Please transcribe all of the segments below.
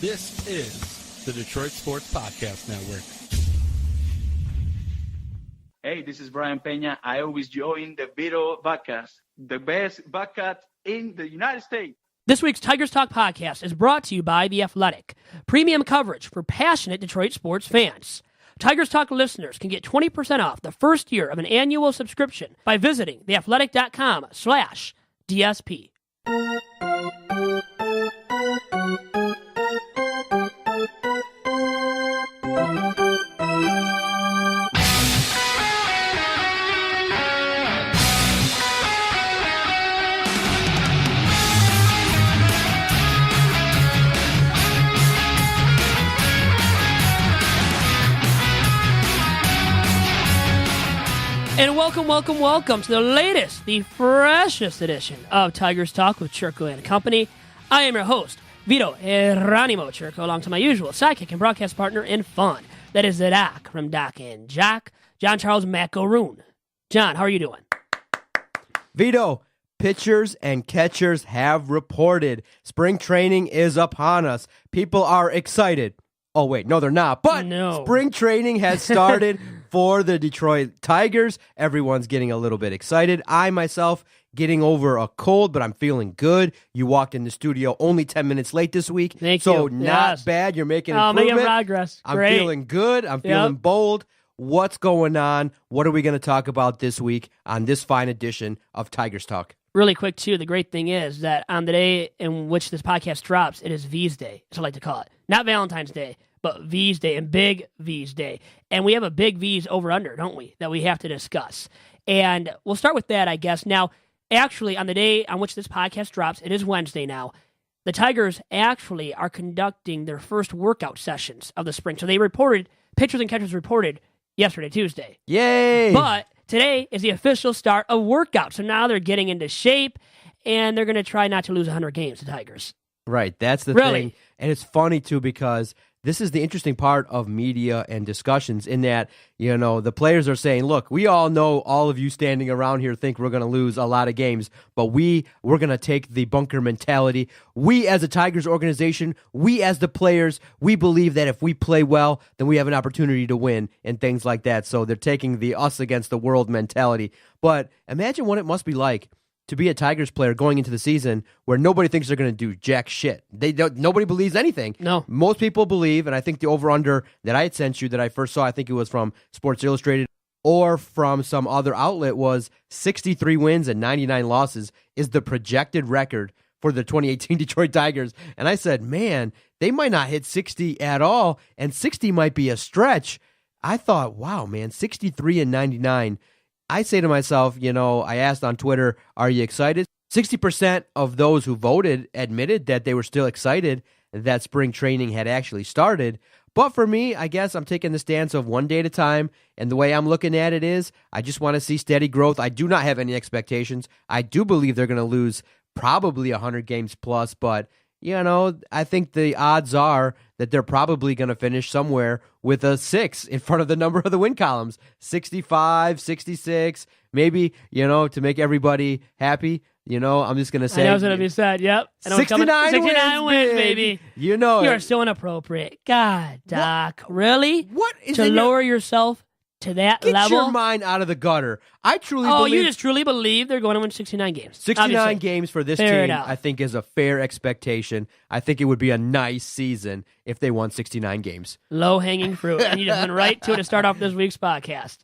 This is the Detroit Sports Podcast Network. Hey, this is Brian Peña. I always join the Vito podcast, the best podcast in the United States. This week's Tigers Talk podcast is brought to you by The Athletic, premium coverage for passionate Detroit sports fans. Tigers Talk listeners can get 20% off the first year of an annual subscription by visiting theathletic.com/DSP. And welcome to the latest, the freshest edition of Tigers Talk with Chirco and Company. I am your host, Vito Eranimo Chirco, along to my usual sidekick and broadcast partner in fun. That is the Doc from Doc and Jock, John Charles Macaroon. John, how are you doing? Vito, pitchers and catchers have reported. Spring training is upon us. People are excited. Oh, wait, no, they're not. But No. Spring training has started for the Detroit Tigers. Everyone's getting a little bit excited. I, myself, getting over a cold, but I'm feeling good. You walked in the studio only 10 minutes late this week. Thank so you. not Yes. bad. You're making improvement. Making progress. I'm Great. feeling good. I'm feeling bold. What's going on? What are we going to talk about this week on this fine edition of Tigers Talk? Really quick, too, the great thing is that on the day in which this podcast drops, it is V's Day, as I like to call it. Not Valentine's Day, but V's Day and Big V's Day. And we have a big V's over-under, don't we, that we have to discuss. And we'll start with that, I guess. Now, actually, on the day on which this podcast drops, it is Wednesday now, the Tigers actually are conducting their first workout sessions of the spring. So they reported, pitchers and catchers reported yesterday, Tuesday. Yay! But today is the official start of workout. So now they're getting into shape, and they're going to try not to lose 100 games, the Tigers. Right, that's the Really? thing. And it's funny, too, because this is the interesting part of media and discussions in that, you know, the players are saying, look, we all know all of you standing around here think we're going to lose a lot of games, but we're going to take the bunker mentality. We as a Tigers organization, we as the players, we believe that if we play well, then we have an opportunity to win and things like that. So they're taking the us against the world mentality. But imagine what it must be like to be a Tigers player going into the season where nobody thinks they're going to do jack shit. Nobody believes anything. No. Most people believe, and I think the over-under that I had sent you that I first saw, I think it was from Sports Illustrated or from some other outlet, was 63 wins and 99 losses is the projected record for the 2018 Detroit Tigers. And I said, man, they might not hit 60 at all, and 60 might be a stretch. I thought, wow, man, 63 and 99. I say to myself, you know, I asked on Twitter, are you excited? 60% of those who voted admitted that they were still excited that spring training had actually started. But for me, I guess I'm taking the stance of one day at a time. And the way I'm looking at it is I just want to see steady growth. I do not have any expectations. I do believe they're going to lose probably 100 games plus, but you know, I think the odds are that they're probably going to finish somewhere with a 6 in front of the number of the win columns. 65, 66, maybe, you know, to make everybody happy. You know, I'm just going to say. I know it's going to be said, yep. 69 wins, baby. You know You it. are so inappropriate. God, Doc. Really? What is to in your- lower yourself to that Get level? your mind out of the gutter. I truly Oh, believe you just truly believe they're going to win 69 games. 69 Obviously. games for this Fair team, enough. I think, is a fair expectation. I think it would be a nice season if they won 69 games. Low-hanging fruit. And you just went right to it to start off this week's podcast.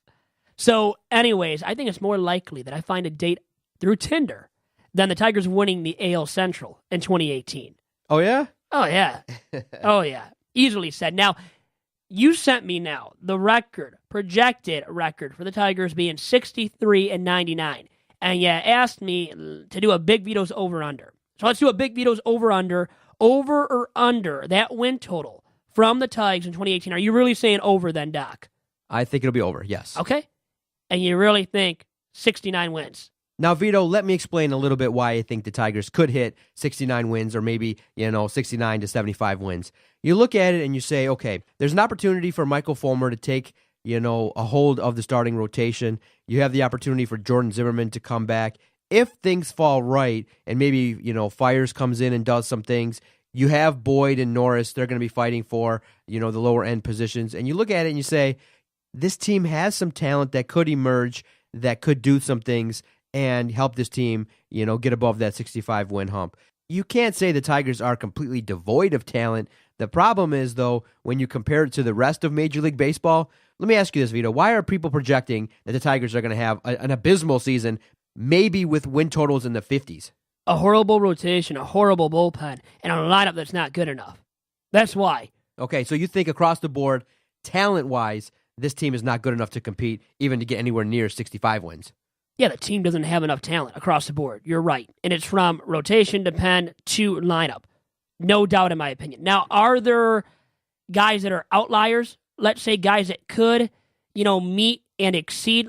So, anyways, I think it's more likely that I find a date through Tinder than the Tigers winning the AL Central in 2018. Oh, yeah? Oh, yeah. Oh, yeah. Easily said. Now, you sent me now the projected record for the Tigers being 63 and 99. And you asked me to do a Big Vito's over-under. So let's do a Big Vito's over-under. Over or under that win total from the Tigers in 2018. Are you really saying over then, Doc? I think it'll be over, yes. Okay. And you really think 69 wins? Now, Vito, let me explain a little bit why I think the Tigers could hit 69 wins or maybe, 69 to 75 wins. You look at it and you say, okay, there's an opportunity for Michael Fulmer to take, a hold of the starting rotation. You have the opportunity for Jordan Zimmerman to come back. If things fall right and maybe, Fires comes in and does some things, you have Boyd and Norris. They're going to be fighting for, the lower end positions. And you look at it and you say, this team has some talent that could emerge, that could do some things and help this team, get above that 65-win hump. You can't say the Tigers are completely devoid of talent. The problem is, though, when you compare it to the rest of Major League Baseball, let me ask you this, Vito. Why are people projecting that the Tigers are going to have an abysmal season, maybe with win totals in the 50s? A horrible rotation, a horrible bullpen, and a lineup that's not good enough. That's why. Okay, so you think across the board, talent-wise, this team is not good enough to compete, even to get anywhere near 65 wins? Yeah, the team doesn't have enough talent across the board. You're right. And it's from rotation to pen to lineup. No doubt, in my opinion. Now, are there guys that are outliers? Let's say guys that could, meet and exceed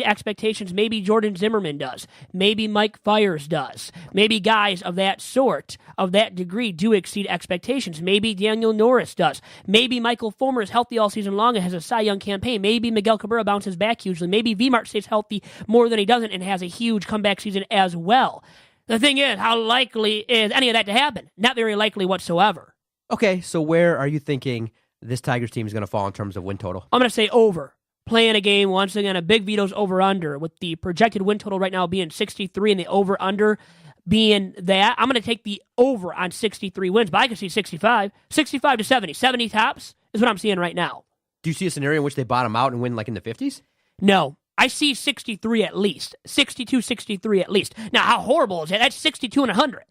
expectations. Maybe Jordan Zimmerman does. Maybe Mike Fiers does. Maybe guys of that sort, of that degree, do exceed expectations. Maybe Daniel Norris does. Maybe Michael Fulmer is healthy all season long and has a Cy Young campaign. Maybe Miguel Cabrera bounces back hugely. Maybe V-Mart stays healthy more than he doesn't and has a huge comeback season as well. The thing is, how likely is any of that to happen? Not very likely whatsoever. Okay, so where are you thinking this Tigers team is going to fall in terms of win total? I'm going to say over. Playing a game, once again, a big Vito's over-under, with the projected win total right now being 63 and the over-under being that. I'm going to take the over on 63 wins, but I can see 65. 65 to 70. 70 tops is what I'm seeing right now. Do you see a scenario in which they bottom out and win like in the 50s? No. I see 63 at least. 62, 63 at least. Now, how horrible is that? That's 62 and 100.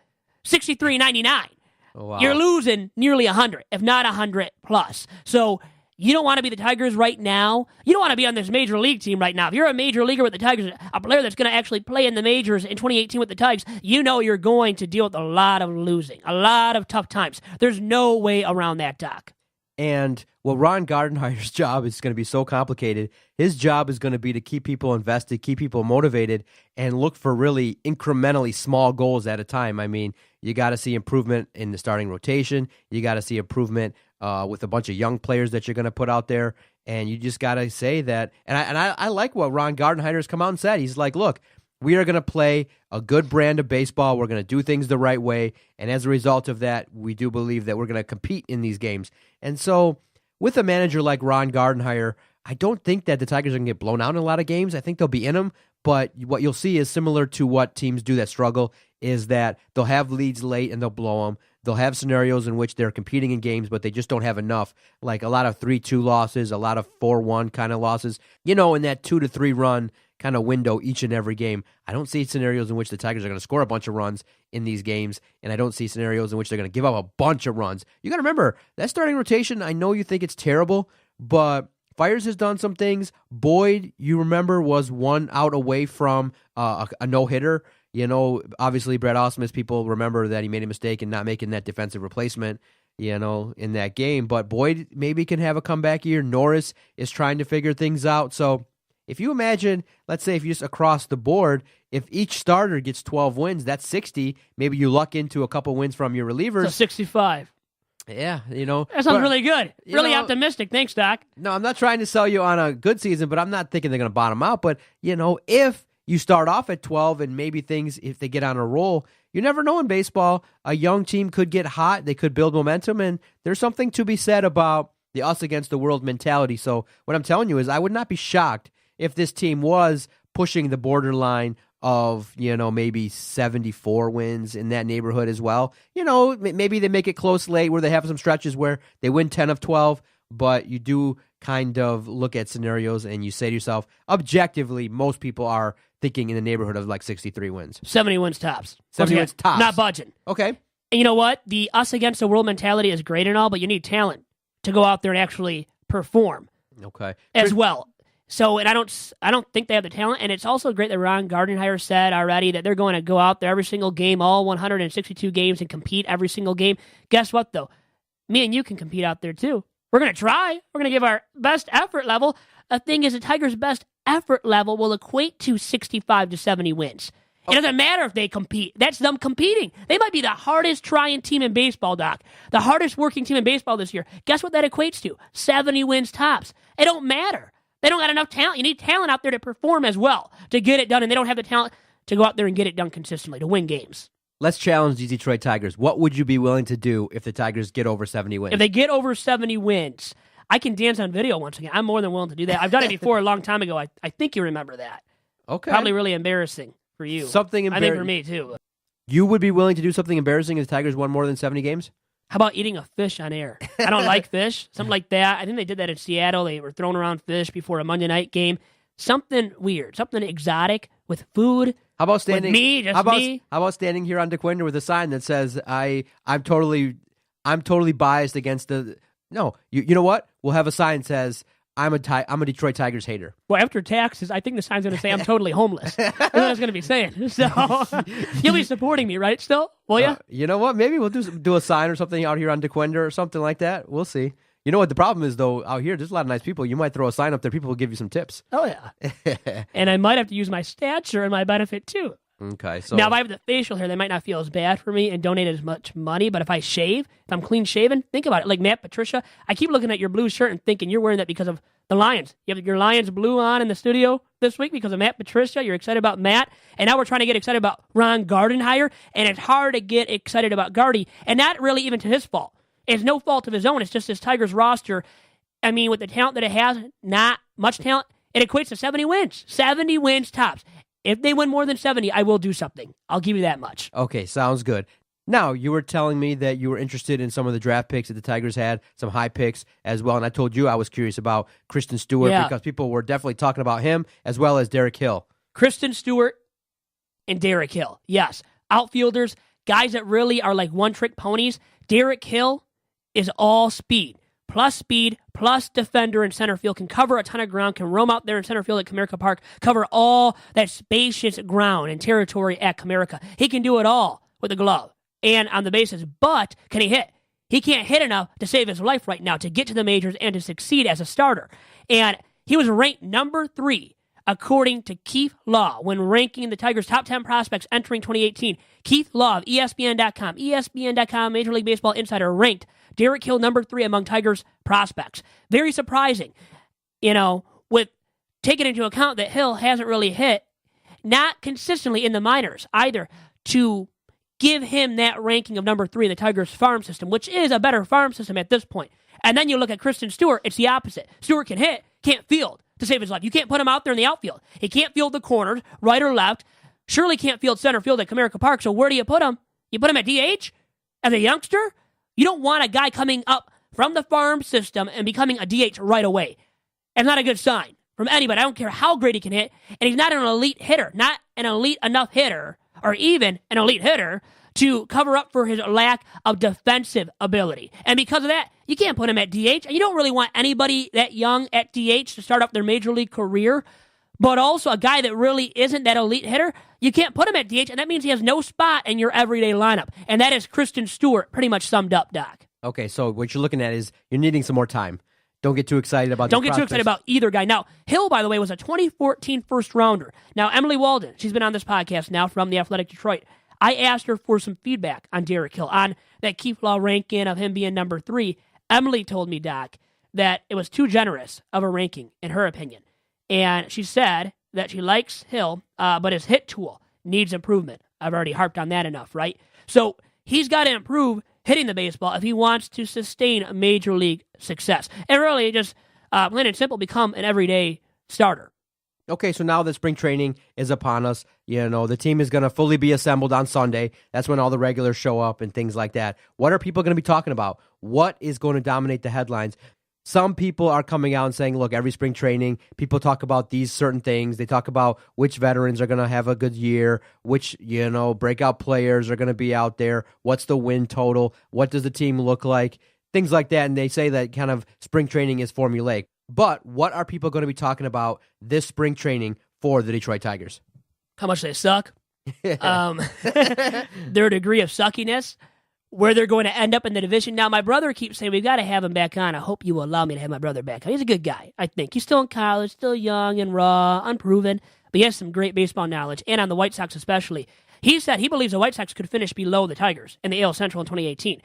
63 and 99. Oh, wow. You're losing nearly 100, if not 100 plus. So you don't want to be the Tigers right now. You don't want to be on this major league team right now. If you're a major leaguer with the Tigers, a player that's going to actually play in the majors in 2018 with the Tigers, you know you're going to deal with a lot of losing, a lot of tough times. There's no way around that, Doc. And Ron Gardenhire's job is going to be so complicated. His job is going to be to keep people invested, keep people motivated, and look for really incrementally small goals at a time. I mean, you got to see improvement in the starting rotation. You got to see improvement with a bunch of young players that you're going to put out there. And you just got to say that. And I like what Ron Gardenhire has come out and said. He's like, look, we are going to play a good brand of baseball. We're going to do things the right way. And as a result of that, we do believe that we're going to compete in these games. And so with a manager like Ron Gardenhire, I don't think that the Tigers are going to get blown out in a lot of games. I think they'll be in them. But what you'll see is similar to what teams do that struggle, is that they'll have leads late and they'll blow them. They'll have scenarios in which they're competing in games, but they just don't have enough, like a lot of 3-2 losses, a lot of 4-1 kind of losses, in that 2-3 run kind of window each and every game. I don't see scenarios in which the Tigers are going to score a bunch of runs in these games, and I don't see scenarios in which they're going to give up a bunch of runs. You got to remember, that starting rotation, I know you think it's terrible, but Fiers has done some things. Boyd, you remember, was 1 out away from a no-hitter. Obviously, Brett Ausmus, people remember that he made a mistake in not making that defensive replacement, in that game. But Boyd maybe can have a comeback year. Norris is trying to figure things out. So if you imagine, let's say if you just across the board, if each starter gets 12 wins, that's 60. Maybe you luck into a couple wins from your relievers. So 65. Yeah, That sounds really good. Really optimistic. Thanks, Doc. No, I'm not trying to sell you on a good season, but I'm not thinking they're going to bottom out. But, if you start off at 12 and maybe things, if they get on a roll, you never know in baseball. A young team could get hot. They could build momentum, and there's something to be said about the us against the world mentality. So what I'm telling you is I would not be shocked if this team was pushing the borderline of, maybe 74 wins in that neighborhood as well. Maybe they make it close late where they have some stretches where they win 10 of 12, but you do kind of look at scenarios and you say to yourself, objectively, most people are thinking in the neighborhood of like 63 wins. 70 wins tops. 70 wins tops. Not budging. Okay. And you know what? The us against the world mentality is great and all, but you need talent to go out there and actually perform. Okay. As well. So, and I don't think they have the talent, and it's also great that Ron Gardenhire said already that they're going to go out there every single game, all 162 games, and compete every single game. Guess what, though? Me and you can compete out there, too. We're going to try. We're going to give our best effort level. The thing is, the Tigers' best effort level will equate to 65 to 70 wins. It doesn't matter if they compete. That's them competing. They might be the hardest trying team in baseball, Doc. The hardest working team in baseball this year. Guess what that equates to? 70 wins tops. It don't matter. They don't got enough talent. You need talent out there to perform as well, to get it done, and they don't have the talent to go out there and get it done consistently, to win games. Let's challenge these Detroit Tigers. What would you be willing to do if the Tigers get over 70 wins? If they get over 70 wins, I can dance on video once again. I'm more than willing to do that. I've done it before a long time ago. I think you remember that. Okay. Probably really embarrassing for you. Something I think for me, too. You would be willing to do something embarrassing if the Tigers won more than 70 games? How about eating a fish on air? I don't like fish. Something like that. I think they did that in Seattle. They were throwing around fish before a Monday night game. Something weird. Something exotic with food. How about standing? With me, just me. How about standing here on DeQuinder with a sign that says I'm totally biased against the. No, you know what? We'll have a sign that says I'm a Detroit Tigers hater. Well, after taxes, I think the sign's going to say I'm totally homeless. That's what it's going to be saying. So you'll be supporting me, right? Still, will you? You know what? Maybe we'll do a sign or something out here on DeQuinder or something like that. We'll see. You know what the problem is, though? Out here, there's a lot of nice people. You might throw a sign up there. People will give you some tips. Oh, yeah. And I might have to use my stature in my benefit, too. Okay. So now, if I have the facial hair, they might not feel as bad for me and donate as much money. But if I shave, if I'm clean shaven, think about it. Like Matt Patricia, I keep looking at your blue shirt and thinking you're wearing that because of the Lions. You have your Lions blue on in the studio this week because of Matt Patricia. You're excited about Matt. And now we're trying to get excited about Ron Gardenhire. And it's hard to get excited about Gardy. And not really even to his fault. It's no fault of his own. It's just this Tigers roster. I mean, with the talent that it has, not much talent, it equates to 70 wins. 70 wins tops. If they win more than 70, I will do something. I'll give you that much. Okay, sounds good. Now, you were telling me that you were interested in some of the draft picks that the Tigers had, some high picks as well, and I told you I was curious about Christin Stewart because people were definitely talking about him as well as Derek Hill. Christin Stewart and Derek Hill, yes. Outfielders, guys that really are like one-trick ponies. Derek Hill is all speed, plus defender in center field, can cover a ton of ground, can roam out there in center field at Comerica Park, cover all that spacious ground and territory at Comerica. He can do it all with a glove and on the bases, but can he hit? He can't hit enough to save his life right now, to get to the majors and to succeed as a starter. And he was ranked number 3, according to Keith Law, when ranking the Tigers' top 10 prospects entering 2018. Keith Law of ESPN.com, Major League Baseball Insider, ranked Derek Hill number 3 among Tigers prospects. Very surprising, with taking into account that Hill hasn't really hit, not consistently in the minors either, to give him that ranking of number 3 in the Tigers farm system, which is a better farm system at this point. And then you look at Christin Stewart, it's the opposite. Stewart can hit, can't field to save his life. You can't put him out there in the outfield. He can't field the corners, right or left. Surely can't field center field at Comerica Park, so where do you put him? You put him at DH? As a youngster? You don't want a guy coming up from the farm system and becoming a DH right away. It's not a good sign from anybody. I don't care how great he can hit, and he's not an elite hitter, not an elite enough hitter, or even an elite hitter to cover up for his lack of defensive ability. And because of that, you can't put him at DH. And you don't really want anybody that young at DH to start up their major league career. But also a guy that really isn't that elite hitter, you can't put him at DH, and that means he has no spot in your everyday lineup. And that is Christin Stewart pretty much summed up, Doc. Okay, so what you're looking at is you're needing some more time. Don't get too excited about Don't get too excited about either guy. Now, Hill, by the way, was a 2014 first-rounder. Now, Emily Walden, she's been on this podcast now from The Athletic Detroit. I asked her for some feedback on Derek Hill, on that Keith Law ranking of him being number 3. Emily told me, Doc, that it was too generous of a ranking, in her opinion. And she said that she likes Hill, but his hit tool needs improvement. I've already harped on that enough, right? So he's got to improve hitting the baseball if he wants to sustain major league success. And really just, plain and simple, become an everyday starter. Okay, so now that spring training is upon us, the team is going to fully be assembled on Sunday. That's when all the regulars show up and things like that. What are people going to be talking about? What is going to dominate the headlines? Some people are coming out and saying, look, every spring training, people talk about these certain things. They talk about which veterans are going to have a good year, which, breakout players are going to be out there. What's the win total? What does the team look like? Things like that. And they say that kind of spring training is formulaic. But what are people going to be talking about this spring training for the Detroit Tigers? How much they suck. Their degree of suckiness. Where they're going to end up in the division. Now, my brother keeps saying, we've got to have him back on. I hope you will allow me to have my brother back on. He's a good guy, I think. He's still in college, still young and raw, unproven, but he has some great baseball knowledge, and on the White Sox especially. He said he believes the White Sox could finish below the Tigers in the AL Central in 2018.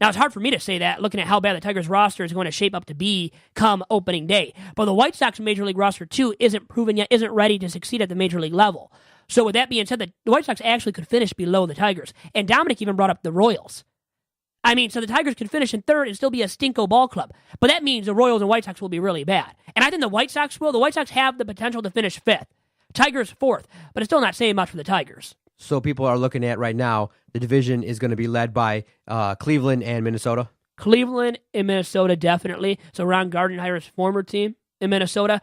Now, it's hard for me to say that looking at how bad the Tigers roster is going to shape up to be come opening day. But the White Sox Major League roster, too, isn't proven yet, isn't ready to succeed at the Major League level. So with that being said, the White Sox actually could finish below the Tigers. And Dominic even brought up the Royals. I mean, so the Tigers could finish in third and still be a stinko ball club. But that means the Royals and White Sox will be really bad. And I think the White Sox will. The White Sox have the potential to finish fifth. Tigers fourth. But it's still not saying much for the Tigers. So people are looking at right now, the division is going to be led by Cleveland and Minnesota. Cleveland and Minnesota, definitely. So Ron Gardenhire's former team in Minnesota.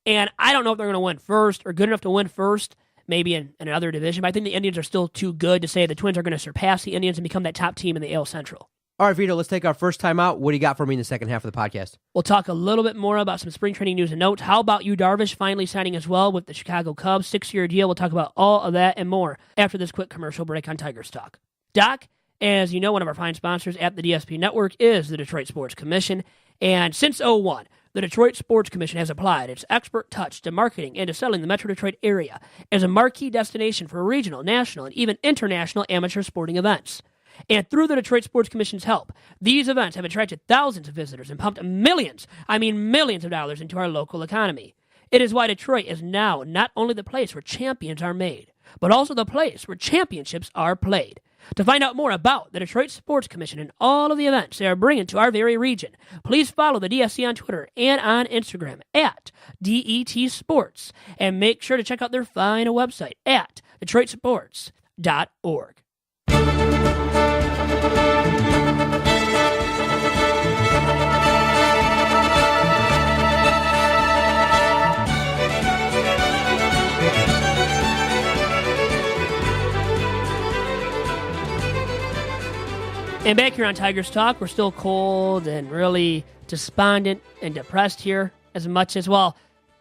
And I don't know if they're going to win first or good enough to win first, maybe in another division. But I think the Indians are still too good to say the Twins are going to surpass the Indians and become that top team in the AL Central. All right, Vito, let's take our first time out. What do you got for me in the second half of the podcast? We'll talk a little bit more about some spring training news and notes. How about Yu Darvish finally signing as well with the Chicago Cubs? 6-year deal. We'll talk about all of that and more after this quick commercial break on Tigers Talk. Doc, as you know, one of our fine sponsors at the DSP Network is the Detroit Sports Commission. And since 2001, the Detroit Sports Commission has applied its expert touch to marketing and to selling the Metro Detroit area as a marquee destination for regional, national, and even international amateur sporting events. And through the Detroit Sports Commission's help, these events have attracted thousands of visitors and pumped millions of dollars into our local economy. It is why Detroit is now not only the place where champions are made, but also the place where championships are played. To find out more about the Detroit Sports Commission and all of the events they are bringing to our very region, please follow the DSC on Twitter and on Instagram at DET Sports, and make sure to check out their fine website at DetroitSports.org. And back here on Tigers Talk, we're still cold and really despondent and depressed here as much as, well,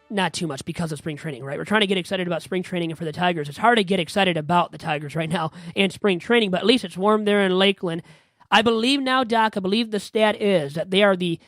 not too much because of spring training, right? We're trying to get excited about spring training for the Tigers. It's hard to get excited about the Tigers right now and spring training, but at least it's warm there in Lakeland. I believe now, Doc, I believe the stat is that they are the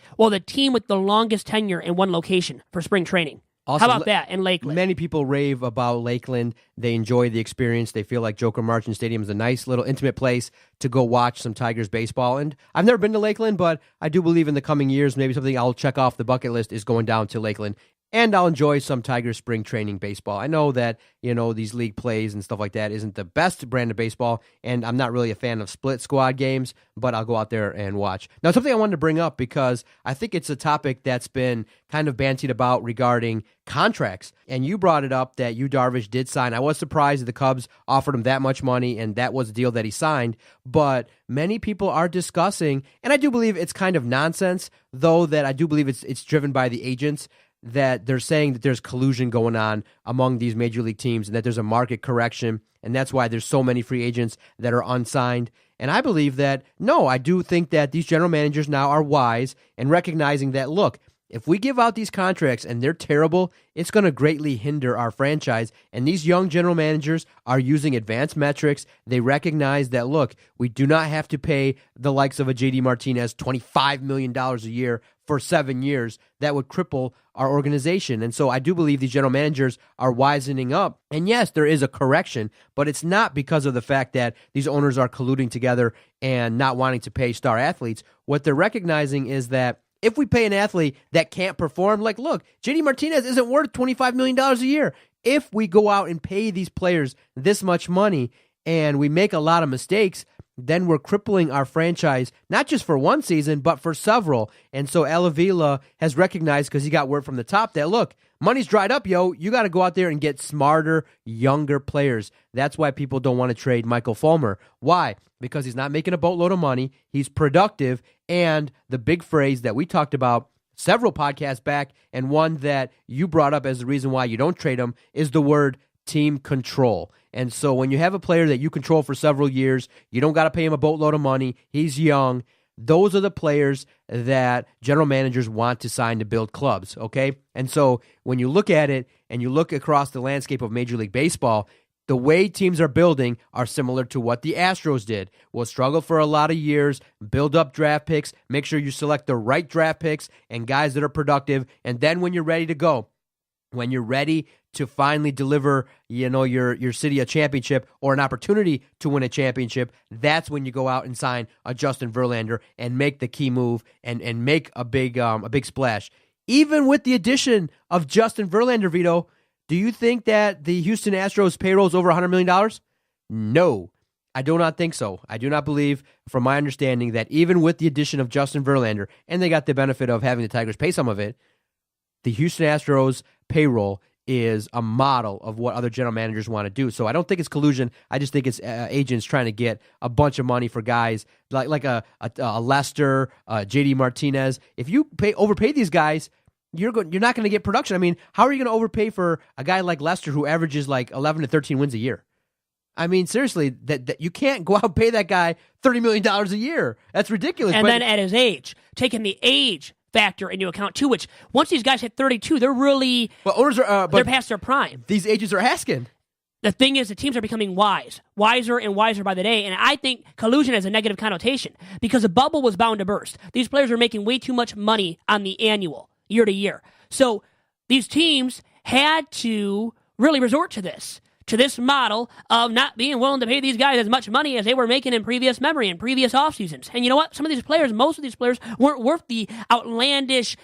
team with the longest tenure in one location for spring training. Also, how about that in Lakeland? Many people rave about Lakeland. They enjoy the experience. They feel like Joker Marchant Stadium is a nice little intimate place to go watch some Tigers baseball. And I've never been to Lakeland, but I do believe in the coming years, maybe something I'll check off the bucket list is going down to Lakeland. And I'll enjoy some Tigers spring training baseball. I know that, these league plays and stuff like that isn't the best brand of baseball, and I'm not really a fan of split squad games, but I'll go out there and watch. Now, something I wanted to bring up because I think it's a topic that's been kind of bantied about regarding contracts, and you brought it up that Yu Darvish did sign. I was surprised that the Cubs offered him that much money, and that was the deal that he signed, but many people are discussing, and I do believe it's kind of nonsense, though, that I do believe it's driven by the agents, that they're saying that there's collusion going on among these major league teams and that there's a market correction, and that's why there's so many free agents that are unsigned. And I believe that, no, I do think that these general managers now are wise and recognizing that, look, if we give out these contracts and they're terrible, it's going to greatly hinder our franchise. And these young general managers are using advanced metrics. They recognize that, look, we do not have to pay the likes of a JD Martinez $25 million a year for 7 years. That would cripple our organization. And so I do believe these general managers are wisening up. And yes, there is a correction, but it's not because of the fact that these owners are colluding together and not wanting to pay star athletes. What they're recognizing is that if we pay an athlete that can't perform, like, look, JD Martinez isn't worth $25 million a year. If we go out and pay these players this much money and we make a lot of mistakes, then we're crippling our franchise, not just for one season, but for several. And so Avila has recognized, because he got word from the top, that, look, money's dried up, yo. You got to go out there and get smarter, younger players. That's why people don't want to trade Michael Fulmer. Why? Because he's not making a boatload of money. He's productive. And the big phrase that we talked about several podcasts back, and one that you brought up as the reason why you don't trade him, is the word team control. And so when you have a player that you control for several years, you don't got to pay him a boatload of money, he's young, those are the players that general managers want to sign to build clubs, okay? And so when you look at it and you look across the landscape of Major League Baseball, the way teams are building are similar to what the Astros did. We'll struggle for a lot of years, build up draft picks, make sure you select the right draft picks and guys that are productive, and then when you're ready to go, when you're ready to finally deliver, your city a championship or an opportunity to win a championship, that's when you go out and sign a Justin Verlander and make the key move and make a big splash. Even with the addition of Justin Verlander, Vito, do you think that the Houston Astros payroll is over $100 million? No, I do not think so. I do not believe, from my understanding, that even with the addition of Justin Verlander, and they got the benefit of having the Tigers pay some of it, the Houston Astros payroll is a model of what other general managers want to do. So I don't think it's collusion. I just think it's agents trying to get a bunch of money for guys like a Lester, JD Martinez. If you overpay these guys, you're not going to get production. I mean, how are you going to overpay for a guy like Lester who averages like 11 to 13 wins a year? I mean, seriously, that you can't go out and pay that guy $30 million a year. That's ridiculous. And then at his age, taking the age factor into account too, which once these guys hit 32, they're really they're past their prime. These agents are asking. The thing is, the teams are becoming wiser and wiser by the day, and I think collusion has a negative connotation because the bubble was bound to burst. These players are making way too much money on the annual, year to year. So these teams had to really resort to this model of not being willing to pay these guys as much money as they were making in previous memory, in previous off seasons. And you know what? Most of these players weren't worth the outlandish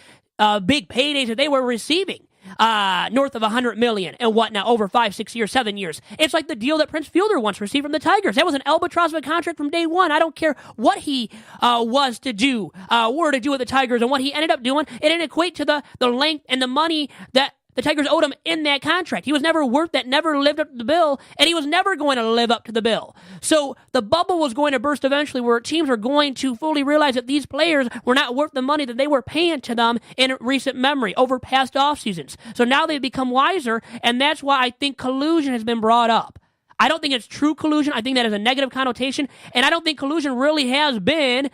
big paydays that they were receiving. North of $100 million and whatnot over 5, 6 years, 7 years. It's like the deal that Prince Fielder once received from the Tigers. That was an albatross of a contract from day one. I don't care what he was to do, were to do with the Tigers and what he ended up doing. It didn't equate to the length and the money that the Tigers owed him in that contract. He was never worth that, never lived up to the bill, and he was never going to live up to the bill. So the bubble was going to burst eventually where teams were going to fully realize that these players were not worth the money that they were paying to them in recent memory over past off seasons. So now they've become wiser, and that's why I think collusion has been brought up. I don't think it's true collusion. I think that is a negative connotation, and I don't think collusion really has been,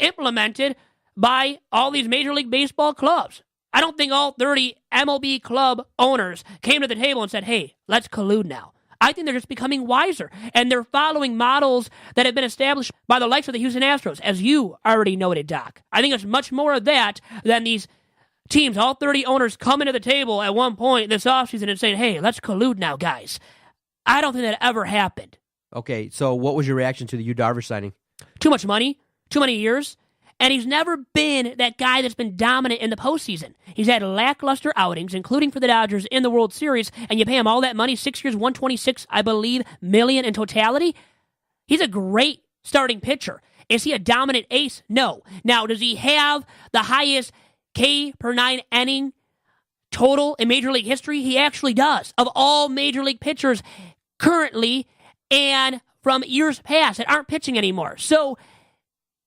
implemented by all these Major League Baseball clubs. I don't think all 30 MLB club owners came to the table and said, hey, let's collude now. I think they're just becoming wiser, and they're following models that have been established by the likes of the Houston Astros, as you already noted, Doc. I think it's much more of that than these teams, all 30 owners coming to the table at one point this offseason and saying, hey, let's collude now, guys. I don't think that ever happened. Okay, so what was your reaction to the Yu Darvish signing? Too much money, too many years. And he's never been that guy that's been dominant in the postseason. He's had lackluster outings, including for the Dodgers in the World Series, and you pay him all that money, 6 years, $126, I believe, million in totality. He's a great starting pitcher. Is he a dominant ace? No. Now, does he have the highest K per 9 inning total in Major League history? He actually does. Of all Major League pitchers currently and from years past that aren't pitching anymore. So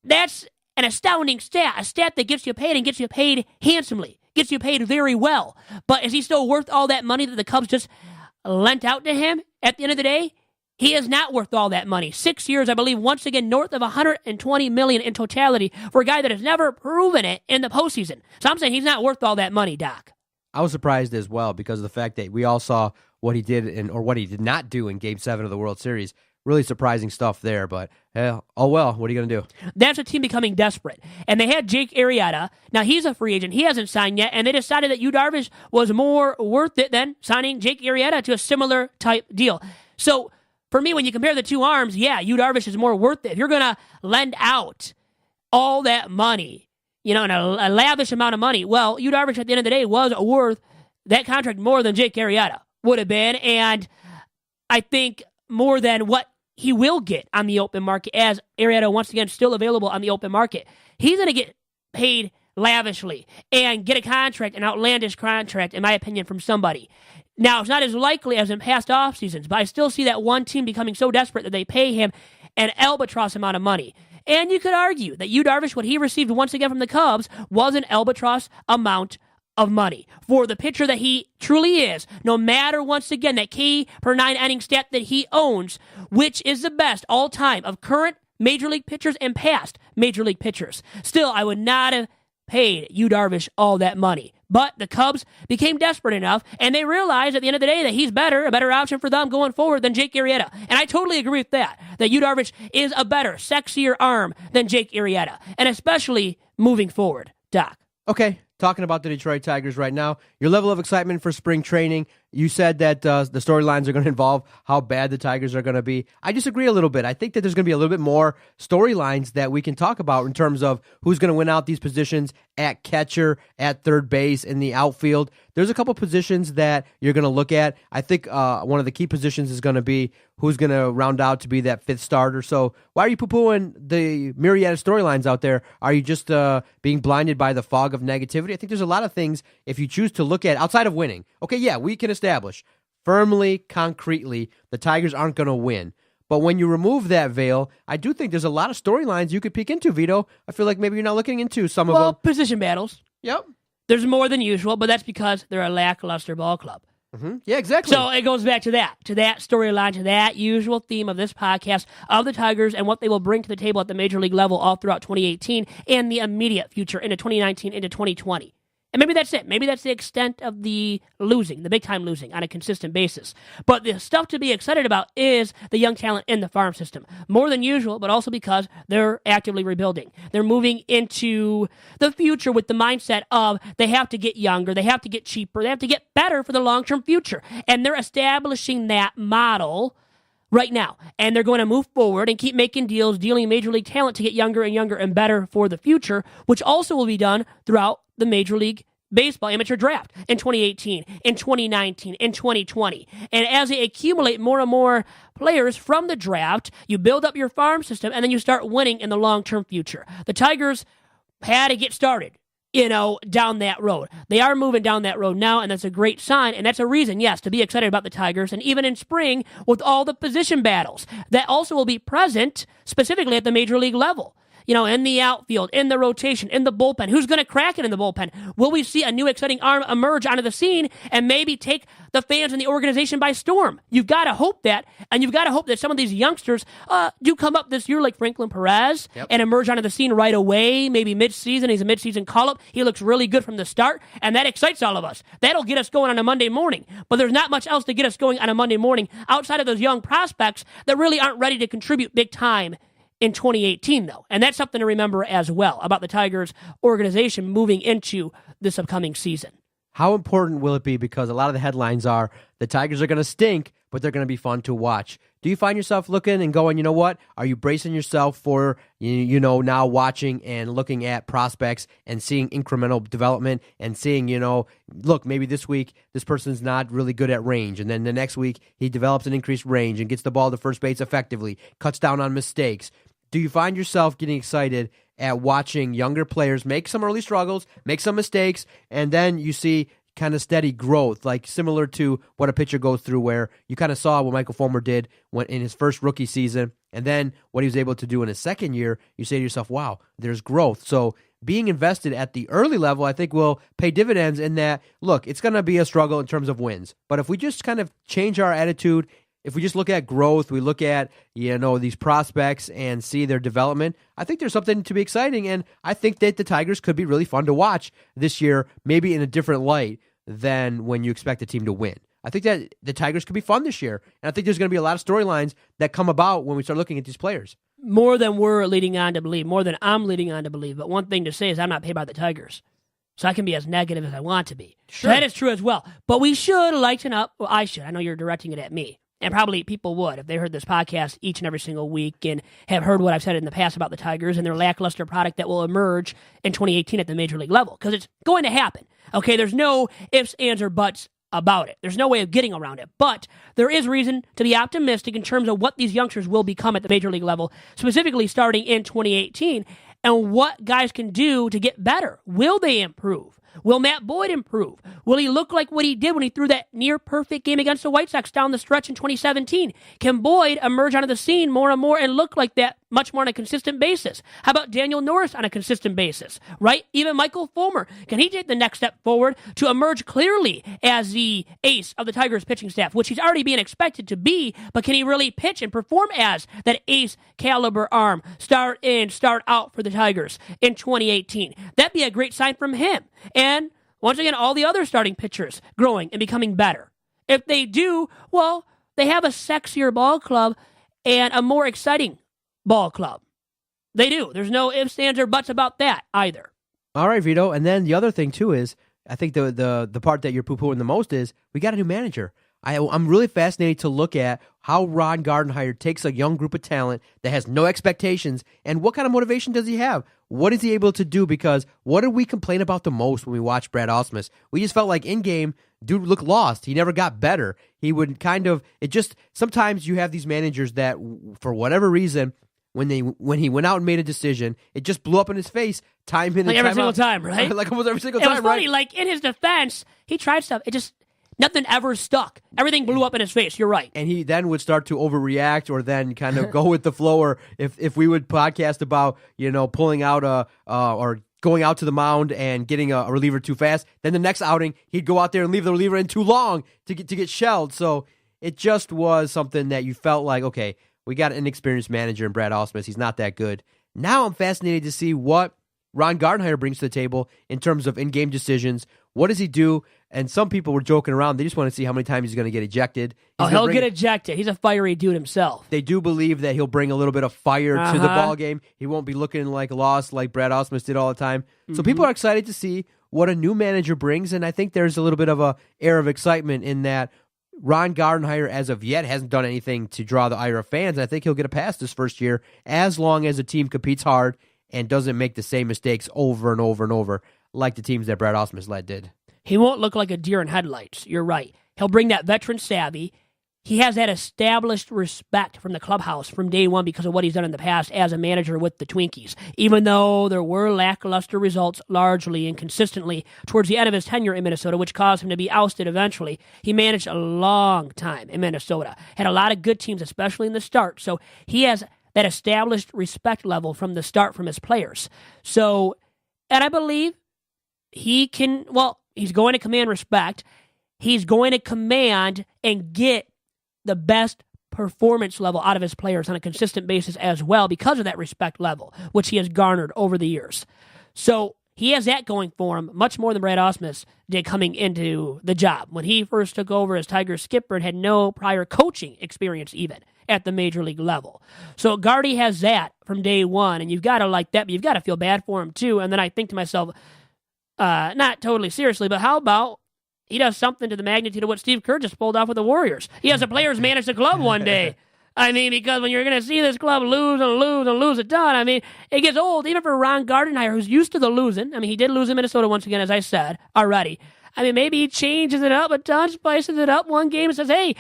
that's an astounding stat, a stat that gets you paid and gets you paid handsomely, gets you paid very well. But is he still worth all that money that the Cubs just lent out to him at the end of the day? He is not worth all that money. 6 years, I believe, once again, north of $120 million in totality for a guy that has never proven it in the postseason. So I'm saying he's not worth all that money, Doc. I was surprised as well because of the fact that we all saw what he did or what he did not do in Game 7 of the World Series. Really surprising stuff there, but oh well, what are you going to do? That's a team becoming desperate. And they had Jake Arrieta. Now, he's a free agent. He hasn't signed yet, and they decided that Yu Darvish was more worth it than signing Jake Arrieta to a similar type deal. So, for me, when you compare the two arms, yeah, Yu Darvish is more worth it. If you're going to lend out all that money, and a lavish amount of money, well, Yu Darvish at the end of the day was worth that contract more than Jake Arrieta would have been, and I think more than what he will get on the open market, as Arrieta, once again, still available on the open market. He's going to get paid lavishly and get a contract, an outlandish contract, in my opinion, from somebody. Now, it's not as likely as in past off seasons, but I still see that one team becoming so desperate that they pay him an albatross amount of money. And you could argue that Yu Darvish, what he received once again from the Cubs, was an albatross amount of money for the pitcher that he truly is, no matter, once again, that K per 9 inning stat that he owns, which is the best all time of current Major League pitchers and past Major League pitchers. Still, I would not have paid Yu Darvish all that money. But the Cubs became desperate enough, and they realized at the end of the day that he's a better option for them going forward than Jake Arrieta. And I totally agree with that Yu Darvish is a better, sexier arm than Jake Arrieta, and especially moving forward, Doc. Okay, talking about the Detroit Tigers right now, your level of excitement for spring training, You said that the storylines are going to involve how bad the Tigers are going to be. I disagree a little bit. I think that there's going to be a little bit more storylines that we can talk about in terms of who's going to win out these positions at catcher, at third base, in the outfield. There's a couple positions that you're going to look at. I think one of the key positions is going to be who's going to round out to be that fifth starter. So why are you poo-pooing the myriad of storylines out there? Are you just being blinded by the fog of negativity? I think there's a lot of things, if you choose to look at outside of winning. Okay, yeah, we can establish firmly, concretely, the Tigers aren't going to win. But when you remove that veil, I do think there's a lot of storylines you could peek into, Vito. I feel like maybe you're not looking into some of them. Well, position battles. Yep. There's more than usual, but that's because they're a lackluster ball club. Mm-hmm. Yeah, exactly. So it goes back to that storyline, to that usual theme of this podcast of the Tigers and what they will bring to the table at the major league level all throughout 2018 and the immediate future into 2019, into 2020. And maybe that's it. Maybe that's the extent of the losing, the big-time losing on a consistent basis. But the stuff to be excited about is the young talent in the farm system. More than usual, but also because they're actively rebuilding. They're moving into the future with the mindset of they have to get younger, they have to get cheaper, they have to get better for the long-term future. And they're establishing that model right now. And they're going to move forward and keep making deals, dealing major league talent to get younger and younger and better for the future, which also will be done throughout the Major League Baseball amateur draft in 2018, in 2019, in 2020. And as they accumulate more and more players from the draft, you build up your farm system, and then you start winning in the long-term future. The Tigers had to get started, down that road. They are moving down that road now, and that's a great sign, and that's a reason, yes, to be excited about the Tigers, and even in spring with all the position battles that also will be present specifically at the Major League level. In the outfield, in the rotation, in the bullpen. Who's going to crack it in the bullpen? Will we see a new exciting arm emerge onto the scene and maybe take the fans and the organization by storm? You've got to hope that, and you've got to hope that some of these youngsters do come up this year like Franklin Perez and emerge onto the scene right away, maybe mid-season. He's a mid-season call-up. He looks really good from the start, and that excites all of us. That'll get us going on a Monday morning, but there's not much else to get us going on a Monday morning outside of those young prospects that really aren't ready to contribute big time in 2018, though. And that's something to remember as well about the Tigers organization moving into this upcoming season. How important will it be? Because a lot of the headlines are the Tigers are going to stink, but they're going to be fun to watch. Do you find yourself looking and going, you know what? Are you bracing yourself for, now watching and looking at prospects and seeing incremental development and seeing, look, maybe this week this person's not really good at range. And then the next week he develops an increased range and gets the ball to first base effectively, cuts down on mistakes. Do you find yourself getting excited at watching younger players make some early struggles, make some mistakes, and then you see kind of steady growth, like similar to what a pitcher goes through, where you kind of saw what Michael Fulmer did when in his first rookie season, and then what he was able to do in his second year? You say to yourself, wow, there's growth. So being invested at the early level, I think, will pay dividends in that, look, it's going to be a struggle in terms of wins. But if we just kind of change our attitude, if we just look at growth, we look at, these prospects and see their development, I think there's something to be exciting. And I think that the Tigers could be really fun to watch this year, maybe in a different light than when you expect a team to win. I think that the Tigers could be fun this year. And I think there's going to be a lot of storylines that come about when we start looking at these players. More than we're leading on to believe, more than I'm leading on to believe. But one thing to say is I'm not paid by the Tigers. So I can be as negative as I want to be. Sure. That is true as well. But we should lighten up. Well, I should. I know you're directing it at me. And probably people would if they heard this podcast each and every single week and have heard what I've said in the past about the Tigers and their lackluster product that will emerge in 2018 at the major league level. Because it's going to happen. Okay, there's no ifs, ands, or buts about it. There's no way of getting around it. But there is reason to be optimistic in terms of what these youngsters will become at the major league level, specifically starting in 2018, and what guys can do to get better. Will they improve? Will Matt Boyd improve? Will he look like what he did when he threw that near-perfect game against the White Sox down the stretch in 2017? Can Boyd emerge onto the scene more and more and look like that much more on a consistent basis? How about Daniel Norris on a consistent basis, right? Even Michael Fulmer, can he take the next step forward to emerge clearly as the ace of the Tigers pitching staff, which he's already being expected to be, but can he really pitch and perform as that ace caliber arm, start in, start out for the Tigers in 2018? That'd be a great sign from him. And once again, all the other starting pitchers growing and becoming better. If they do, well, they have a sexier ball club and a more exciting ball club. They do. There's no ifs, ands, or buts about that either. All right, Vito. And then the other thing, too, is I think the part that you're poo-pooing the most is we got a new manager. I'm really fascinated to look at how Ron Gardenhire takes a young group of talent that has no expectations, and what kind of motivation does he have? What is he able to do? Because what did we complain about the most when we watched Brad Ausmus? We just felt like in-game, dude looked lost. He never got better. He would sometimes you have these managers that, for whatever reason, when he went out and made a decision, it just blew up in his face time in and time out. Like every single time, right? Like almost every single time, right? It was funny, like in his defense, he tried stuff. Nothing ever stuck. Everything blew up in his face. You're right. And he then would start to overreact, or then kind of go with the flow. Or if we would podcast about, pulling out or going out to the mound and getting a reliever too fast, then the next outing he'd go out there and leave the reliever in too long to get shelled. So it just was something that you felt like, okay, we got an inexperienced manager in Brad Ausmus. He's not that good. Now I'm fascinated to see what Ron Gardenhire brings to the table in terms of in-game decisions. What does he do? And some people were joking around. They just want to see how many times he's going to get ejected. He'll get ejected. He's a fiery dude himself. They do believe that he'll bring a little bit of fire to the ball game. He won't be looking like lost like Brad Ausmus did all the time. So people are excited to see what a new manager brings, and I think there's a little bit of a air of excitement in that Ron Gardenhire, as of yet, hasn't done anything to draw the ire of fans. And I think he'll get a pass this first year as long as the team competes hard and doesn't make the same mistakes over and over and over like the teams that Brad Ausmus led did. He won't look like a deer in headlights. You're right. He'll bring that veteran savvy. He has that established respect from the clubhouse from day one because of what he's done in the past as a manager with the Twinkies. Even though there were lackluster results largely and consistently towards the end of his tenure in Minnesota, which caused him to be ousted eventually, he managed a long time in Minnesota. Had a lot of good teams, especially in the start. So he has that established respect level from the start from his players. So, and I believe he can, he's going to command respect. He's going to command and get the best performance level out of his players on a consistent basis as well because of that respect level, which he has garnered over the years. So he has that going for him much more than Brad Ausmus did coming into the job. When he first took over as Tigers skipper and had no prior coaching experience even at the major league level. So Gardy has that from day one, and you've got to like that, but you've got to feel bad for him too. And then I think to myself, not totally seriously, but how about he does something to the magnitude of what Steve Kerr just pulled off with the Warriors? He has the players manage the club one day. I mean, because when you're going to see this club lose and lose and lose a ton, I mean, it gets old, even for Ron Gardenhire, who's used to the losing. I mean, he did lose in Minnesota once again, as I said already. I mean, maybe he changes it up a ton, spices it up one game and says, hey,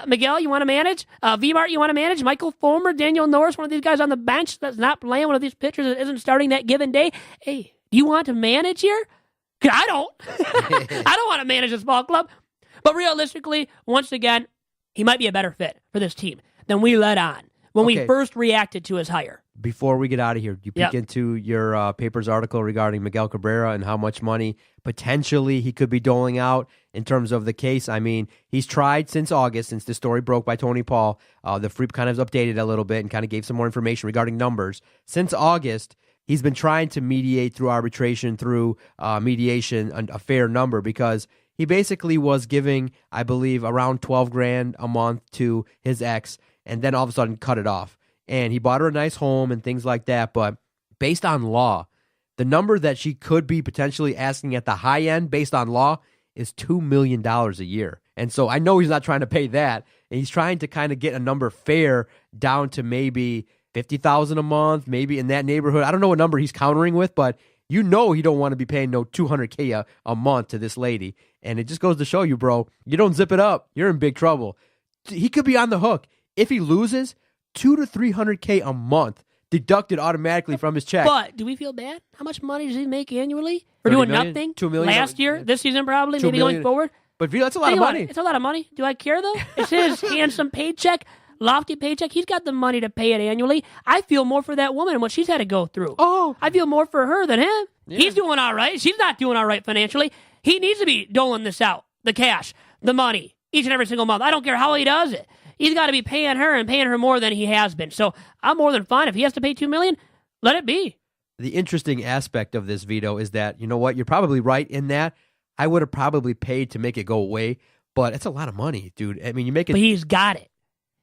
Miguel, you want to manage? V-Mart, you want to manage? Michael Fulmer, Daniel Norris, one of these guys on the bench that's not playing, one of these pitchers that isn't starting that given day. Hey, do you want to manage here? I don't. I don't want to manage this ball club. But realistically, once again, he might be a better fit for this team than we let on when we first reacted to his hire. Before we get out of here, you peek into your paper's article regarding Miguel Cabrera and how much money potentially he could be doling out in terms of the case. I mean, he's tried since August, since the story broke by Tony Paul. The Freep kind of updated a little bit and kind of gave some more information regarding numbers. Since August, he's been trying to mediate through arbitration, through mediation, a fair number, because he basically was giving, I believe, around $12,000 a month to his ex, and then all of a sudden cut it off. And he bought her a nice home and things like that. But based on law, the number that she could be potentially asking at the high end, based on law, is $2 million a year. And so I know he's not trying to pay that. And he's trying to kind of get a number fair down to maybe $50,000 a month, maybe in that neighborhood. I don't know what number he's countering with, but you know he don't want to be paying no $200K a month to this lady. And it just goes to show you, bro, you don't zip it up, you're in big trouble. He could be on the hook. If he loses, $200 to $300K a month deducted automatically from his check. But do we feel bad? How much money does he make annually for doing nothing? $2 million Last year, this season probably, maybe going forward. But Vito, that's a lot of money. It's a lot of money. Do I care though? It's his handsome paycheck. Lofty paycheck. He's got the money to pay it annually. I feel more for that woman and what she's had to go through. Oh, I feel more for her than him. Yeah. He's doing all right. She's not doing all right financially. He needs to be doling this out, the cash, the money, each and every single month. I don't care how he does it. He's got to be paying her and paying her more than he has been. So I'm more than fine. If he has to pay $2 million, let it be. The interesting aspect of this, Vito, is that, you know what, you're probably right in that. I would have probably paid to make it go away, but it's a lot of money, dude. I mean, you make it. But he's got it.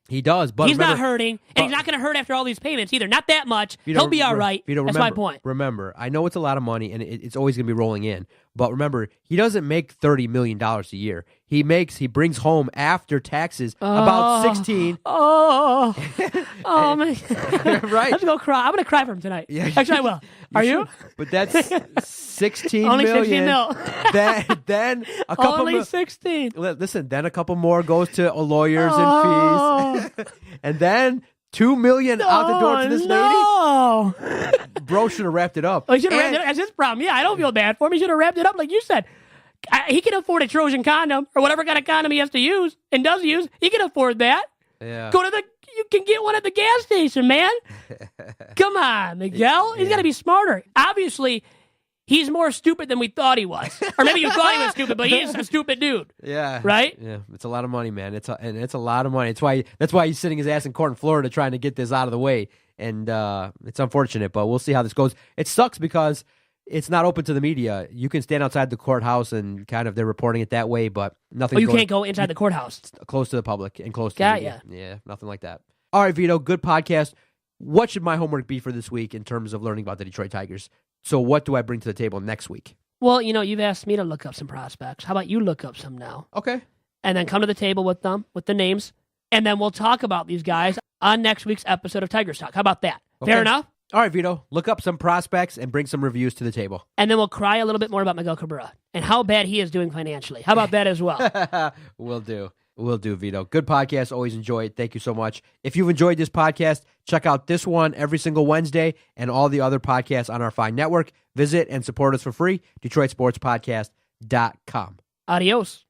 He does, but he's not hurting, and he's not going to hurt after all these payments either. Not that much. Vito, He'll be all right. Vito, that's my point. Remember, I know it's a lot of money, and it's always going to be rolling in. But remember, he doesn't make $30 million a year. He brings home after taxes about 16. Oh, man. Right. Let's go cry. I'm going to cry for him tonight. Yeah, Actually, I will. Are you? But that's 16 Only million. 16 mil. Then a couple Only 16. Listen, then a couple more goes to lawyers and fees. And then $2 million out the door to this lady. Bro should have wrapped it up. Oh, he should have wrapped it up. That's his problem. Yeah, I don't feel bad for him. He should have wrapped it up like you said. He can afford a Trojan condom or whatever kind of condom he has to use and does use. He can afford that. Yeah. You can get one at the gas station, man. Come on, Miguel. He's got to be smarter. Obviously, he's more stupid than we thought he was. Or maybe you thought he was stupid, but he's a stupid dude. Yeah. Right? Yeah. It's a lot of money, man. It's a lot of money. That's why he's sitting his ass in court in Florida trying to get this out of the way. And it's unfortunate, but we'll see how this goes. It sucks because it's not open to the media. You can stand outside the courthouse and kind of they're reporting it that way, but nothing. Oh, you can't go inside the courthouse. Close to the public and close to Got the media. ya. Yeah, nothing like that. All right, Vito, good podcast. What should my homework be for this week in terms of learning about the Detroit Tigers? So what do I bring to the table next week? Well, you've asked me to look up some prospects. How about you look up some now? Okay. And then come to the table with them, with the names, and then we'll talk about these guys on next week's episode of Tigers Talk. How about that? Okay. Fair enough? All right, Vito, look up some prospects and bring some reviews to the table. And then we'll cry a little bit more about Miguel Cabrera and how bad he is doing financially. How about that as well? Will do. Will do, Vito. Good podcast. Always enjoy it. Thank you so much. If you've enjoyed this podcast, check out this one every single Wednesday and all the other podcasts on our fine network. Visit and support us for free, DetroitSportsPodcast.com. Adios.